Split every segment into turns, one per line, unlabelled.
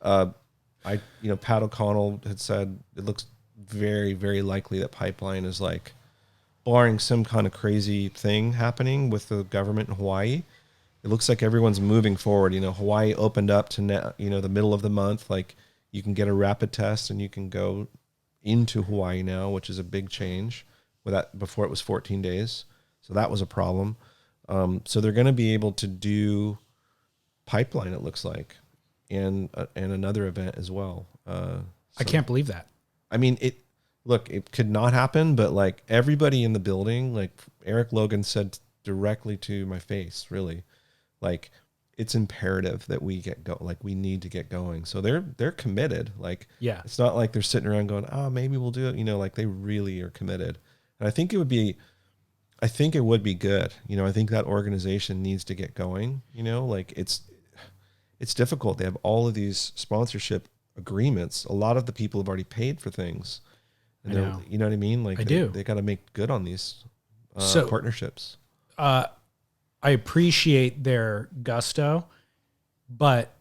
Pat O'Connell had said it looks very, very likely that pipeline is like, barring some kind of crazy thing happening with the government in Hawaii, it looks like everyone's moving forward. Hawaii opened up to now, the middle of the month. Like you can get a rapid test and you can go into Hawaii now, which is a big change. Before it was 14 days. So that was a problem. So they're going to be able to do pipeline, it looks like, and another event as well.
I can't believe that.
I mean, it could not happen, but like everybody in the building, like Eric Logan said directly to my face, really, like it's imperative that we we need to get going. So they're committed. Like,
yeah,
it's not like they're sitting around going, oh, maybe we'll do it. Like they really are committed. And I think it would be good. I think that organization needs to get going, like it's difficult. They have all of these sponsorship agreements. A lot of the people have already paid for things. And you know what I mean? Like they got to make good on these partnerships.
I appreciate their gusto, but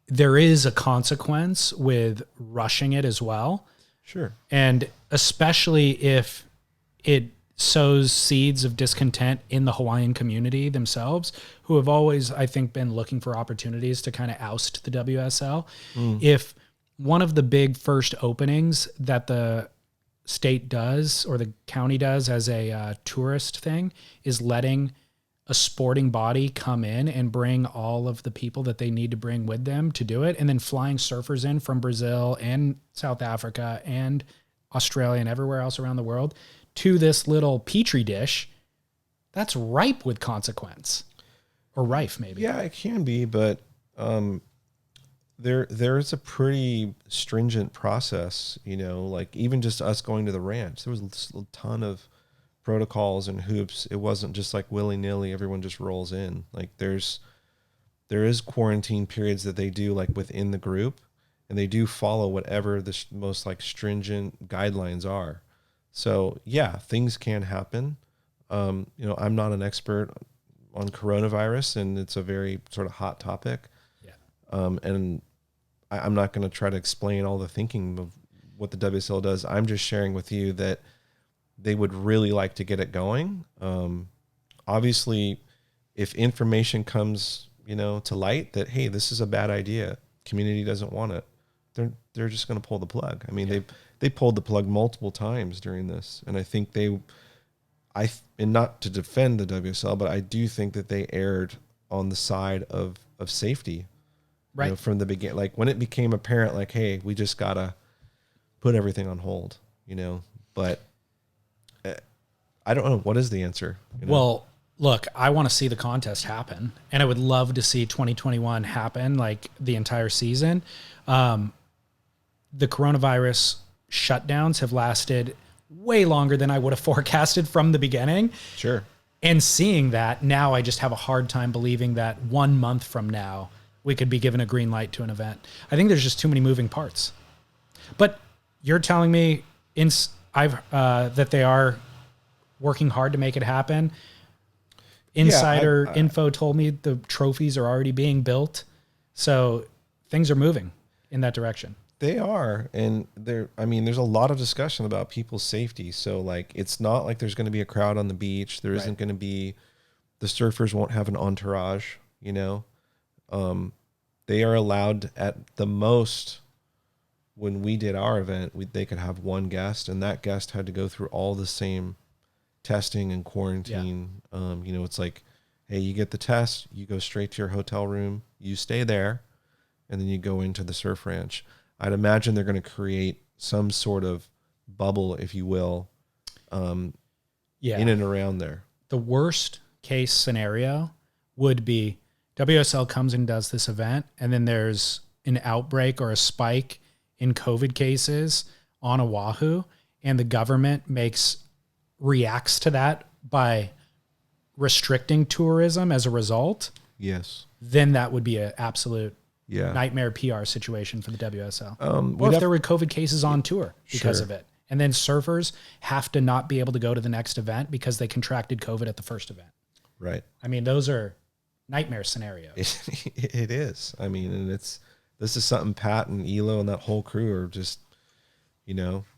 there is a consequence with rushing it as well.
Sure.
And especially if it sows seeds of discontent in the Hawaiian community themselves, who have always, I think, been looking for opportunities to kind of oust the WSL. If one of the big first openings that the state does or the county does as a tourist thing is letting a sporting body come in and bring all of the people that they need to bring with them to do it, and then flying surfers in from Brazil and South Africa and Australia and everywhere else around the world to this little petri dish, that's ripe with consequence. Or rife, maybe.
Yeah, it can be, but there's a pretty stringent process, like even just us going to the ranch, there was a ton of protocols and hoops. It wasn't just like willy-nilly, everyone just rolls in. Like there is quarantine periods that they do like within the group, and they do follow whatever the most like stringent guidelines are. So yeah, things can happen. I'm not an expert on coronavirus, and it's a very sort of hot topic.
Yeah.
And I'm not going to try to explain all the thinking of what the WSL does. I'm just sharing with you that they would really like to get it going. Obviously, if information comes, to light that, hey, this is a bad idea, community doesn't want it, they're just going to pull the plug. I mean, they pulled the plug multiple times during this, and I think and not to defend the WSL, but I do think that they erred on the side of safety,
right,
from the beginning. Like when it became apparent, like, hey, we just gotta put everything on hold, But I don't know, what is the answer.
Well, look, I want to see the contest happen, and I would love to see 2021 happen, like the entire season. The coronavirus shutdowns have lasted way longer than I would have forecasted from the beginning.
Sure.
And seeing that now, I just have a hard time believing that 1 month from now we could be given a green light to an event. I think there's just too many moving parts. But you're telling me that they are working hard to make it happen. Insider info told me the trophies are already being built. So things are moving in that direction.
They are. And there's a lot of discussion about people's safety. So like, it's not like there's going to be a crowd on the beach. There isn't going to be, the surfers won't have an entourage, they are allowed at the most. When we did our event, they could have one guest, and that guest had to go through all the same testing and quarantine. Yeah. It's like, hey, you get the test, you go straight to your hotel room, you stay there, and then you go into the surf ranch. I'd imagine they're going to create some sort of bubble, if you will, in and around there.
The worst case scenario would be WSL comes and does this event, and then there's an outbreak or a spike in COVID cases on Oahu, and the government reacts to that by restricting tourism as a result.
Yes.
Then that would be an absolute nightmare PR situation for the WSL.
Or
if there were COVID cases on tour because of it. And then surfers have to not be able to go to the next event because they contracted COVID at the first event.
Right.
I mean, those are nightmare scenarios.
It is. I mean, and This is something Pat and Elo and that whole crew are just,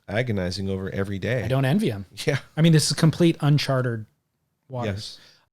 agonizing over every day.
I don't envy him.
Yeah.
I mean, this is complete uncharted waters.
Yes.